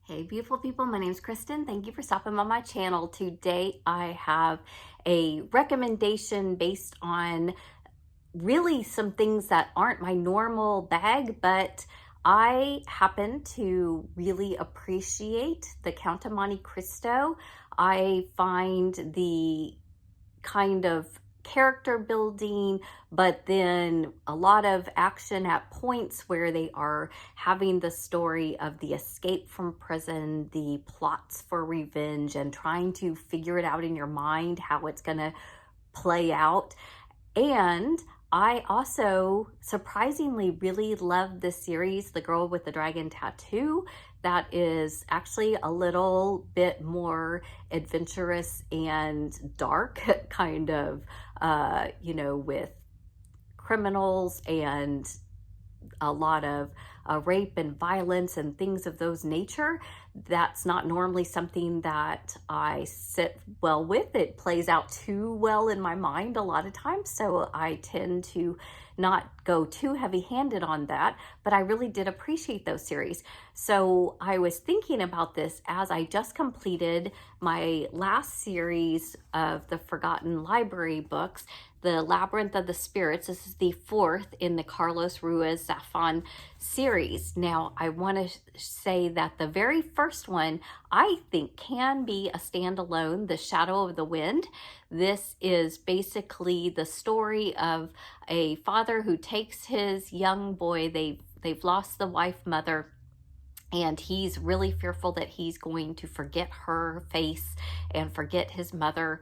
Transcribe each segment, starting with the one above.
Hey beautiful people, my name is Kristen. Thank you for stopping by my channel. Today I have a recommendation based on really some things that aren't my normal bag, but I happen to really appreciate the Count of Monte Cristo. I find the kind of character building, but then a lot of action at points where they are having the story of the escape from prison, the plots for revenge, and trying to figure it out in your mind how it's going to play out. And I also surprisingly really love this series, The Girl with the Dragon Tattoo. That is actually a little bit more adventurous and dark, kind of, with criminals and a lot of rape and violence and things of those nature. That's not normally something that I sit well with. It plays out too well in my mind a lot of times, so I tend to not go too heavy-handed on that, but I really did appreciate those series. So I was thinking about this as I just completed my last series of the Forgotten Library books, the Labyrinth of the Spirits. This is the fourth in the Carlos Ruiz Zafon series. Now, I want to say that the very first one I think can be a standalone, The Shadow of the Wind. This is basically the story of a father who takes his young boy. They've lost the wife, mother, and he's really fearful that he's going to forget her face and forget his mother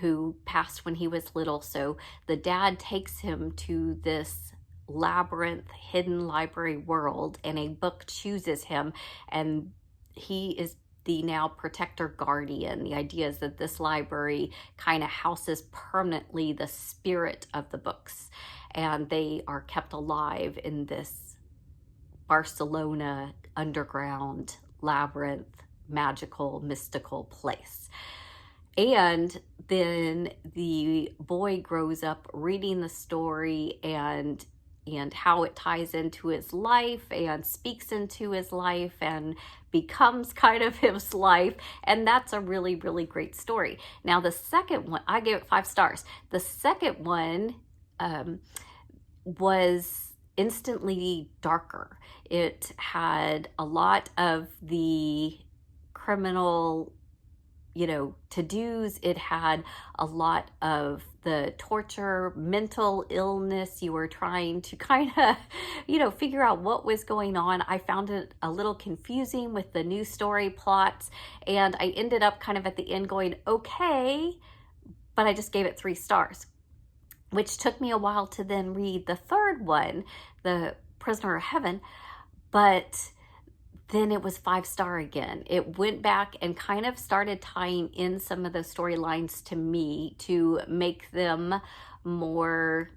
who passed when he was little. So the dad takes him to this labyrinth hidden library world, and a book chooses him, and he is the now protector guardian. The idea is that this library kind of houses permanently the spirit of the books, and they are kept alive in this Barcelona underground labyrinth, magical, mystical place. And then the boy grows up reading the story and how it ties into his life and speaks into his life and becomes kind of his life. And that's a really, really great story. Now, the second one, I gave it 5 stars. The second one was instantly darker. It had a lot of the criminal, to-dos. It had a lot of the torture, mental illness. You were trying to kind of, figure out what was going on. I found it a little confusing with the new story plots, and I ended up kind of at the end going, okay, but I just gave it 3 stars, which took me a while to then read the third one, The Prisoner of Heaven, but then it was 5-star again. It went back and kind of started tying in some of those storylines to me to make them more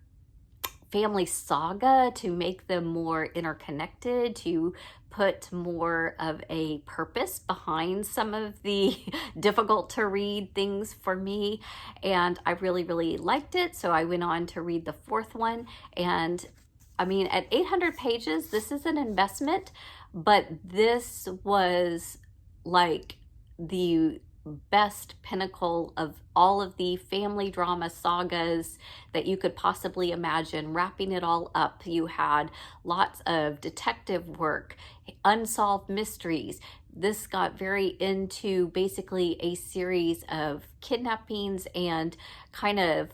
family saga, to make them more interconnected, to put more of a purpose behind some of the difficult to read things for me. And I really, really liked it. So I went on to read the 4th one. And I mean, at 800 pages, this is an investment, but this was like the best pinnacle of all of the family drama sagas that you could possibly imagine, wrapping it all up. You had lots of detective work, unsolved mysteries. This got very into basically a series of kidnappings and kind of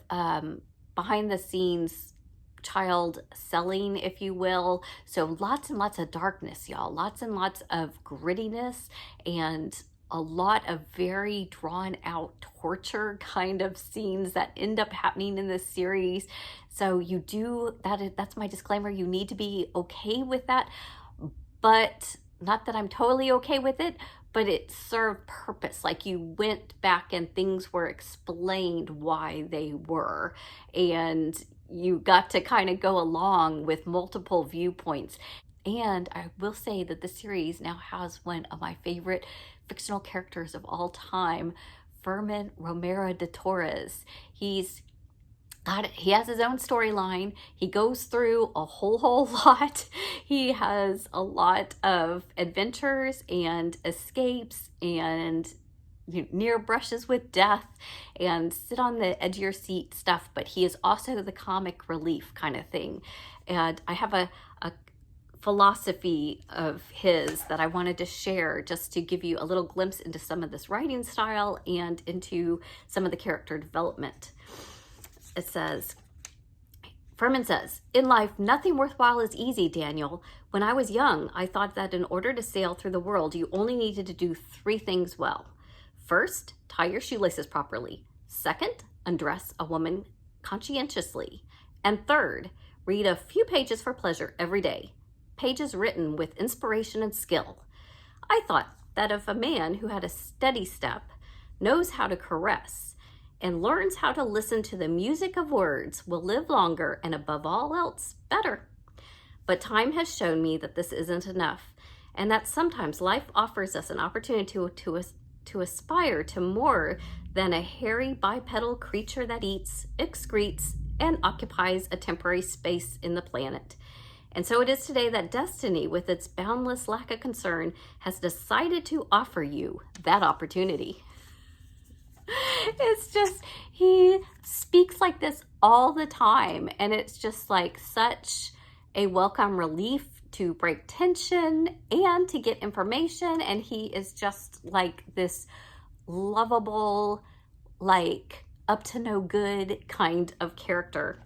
behind the scenes child selling, if you will. So lots and lots of darkness, y'all. Lots and lots of grittiness and a lot of very drawn out torture kind of scenes that end up happening in this series. So you do that. That's my disclaimer. You need to be okay with that, but not that I'm totally okay with it, but it served purpose. Like, you went back and things were explained why they were, and you got to kind of go along with multiple viewpoints. And I will say that the series now has one of my favorite fictional characters of all time, Fermin Romero de Torres. He's He has his own storyline. He goes through a whole lot. He has a lot of adventures and escapes and near brushes with death and sit on the edge of your seat stuff, but he is also the comic relief kind of thing. And I have a philosophy of his that I wanted to share just to give you a little glimpse into some of this writing style and into some of the character development. It says, Furman says, "In life, nothing worthwhile is easy, Daniel. When I was young, I thought that in order to sail through the world, you only needed to do 3 things well. First, tie your shoelaces properly. Second, undress a woman conscientiously. And third, read a few pages for pleasure every day. Pages written with inspiration and skill. I thought that if a man who had a steady step, knows how to caress, and learns how to listen to the music of words, will live longer and above all else, better. But time has shown me that this isn't enough, and that sometimes life offers us an opportunity to aspire to more than a hairy bipedal creature that eats, excretes, and occupies a temporary space in the planet. And so it is today that destiny, with its boundless lack of concern, has decided to offer you that opportunity." It's just, he speaks like this all the time, and it's just like such a welcome relief to break tension and to get information. And he is just like this lovable, like up to no good kind of character.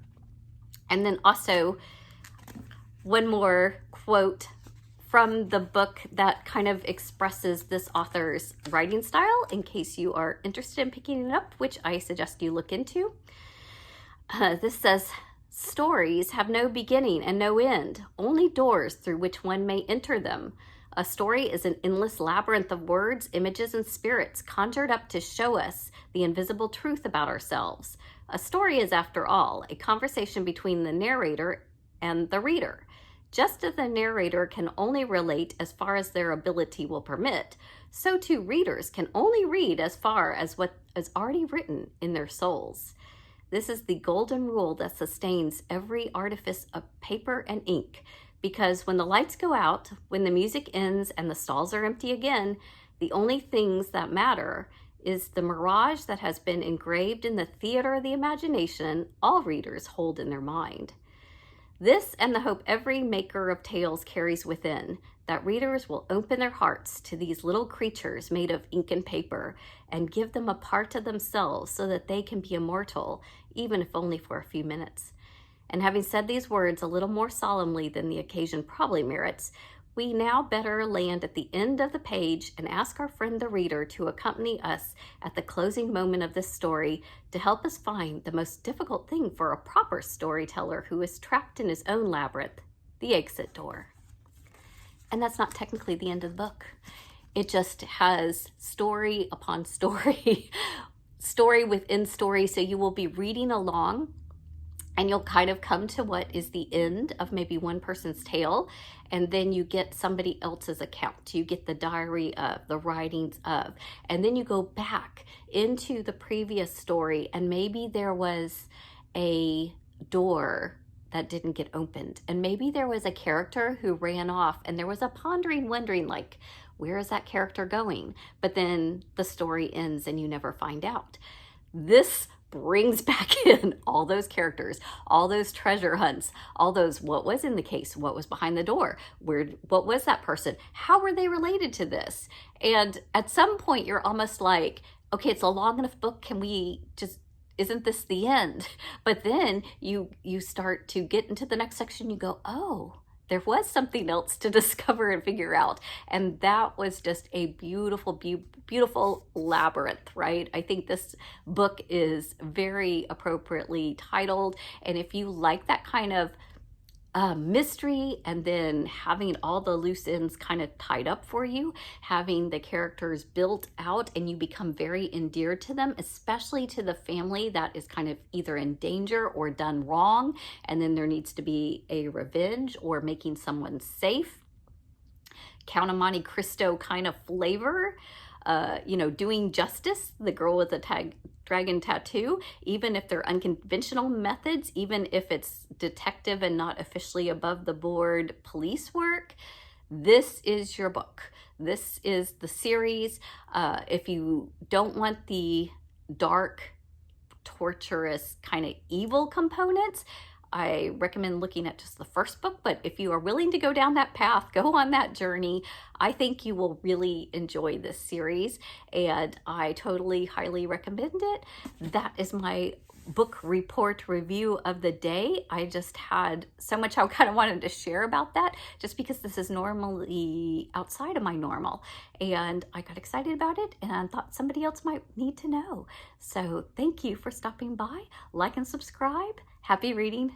And then also one more quote from the book that kind of expresses this author's writing style, in case you are interested in picking it up, which I suggest you look into. This says, "Stories have no beginning and no end, only doors through which one may enter them. A story is an endless labyrinth of words, images, and spirits conjured up to show us the invisible truth about ourselves. A story is, after all, a conversation between the narrator and the reader. Just as the narrator can only relate as far as their ability will permit, so too readers can only read as far as what is already written in their souls. This is the golden rule that sustains every artifice of paper and ink, because when the lights go out, when the music ends and the stalls are empty again, the only things that matter is the mirage that has been engraved in the theater of the imagination all readers hold in their mind. This and the hope every maker of tales carries within, that readers will open their hearts to these little creatures made of ink and paper and give them a part of themselves so that they can be immortal, even if only for a few minutes." And having said these words a little more solemnly than the occasion probably merits, we now better land at the end of the page and ask our friend the reader to accompany us at the closing moment of this story to help us find the most difficult thing for a proper storyteller who is trapped in his own labyrinth, the exit door. And that's not technically the end of the book. It just has story upon story, story within story. So you will be reading along, and you'll kind of come to what is the end of maybe one person's tale, and then you get somebody else's account. You get the diary of, the writings of, and then you go back into the previous story, and maybe there was a door that didn't get opened, and maybe there was a character who ran off, and there was a pondering, wondering, like, where is that character going? But then the story ends and you never find out. This brings back in all those characters, all those treasure hunts, all those, what was in the case, what was behind the door, what was that person, how were they related to this? And at some point you're almost like, okay, it's a long enough book, can we just, isn't this the end? But then you start to get into the next section, you go, oh, there was something else to discover and figure out. And that was just a beautiful, beautiful labyrinth, right? I think this book is very appropriately titled. And if you like that kind of mystery, and then having all the loose ends kind of tied up for you, having the characters built out, and you become very endeared to them, especially to the family that is kind of either in danger or done wrong, and then there needs to be a revenge or making someone safe. Count of Monte Cristo kind of flavor. doing justice, the girl with the dragon tattoo, even if they're unconventional methods, even if it's detective and not officially above the board police work, this is your book. This is the series. If you don't want the dark, torturous, kind of evil components, I recommend looking at just the first book, but if you are willing to go down that path, go on that journey, I think you will really enjoy this series, and I totally highly recommend it. That is my book report review of the day. I just had so much I kind of wanted to share about that, just because this is normally outside of my normal, and I got excited about it and thought somebody else might need to know. So thank you for stopping by. Like and subscribe. Happy reading.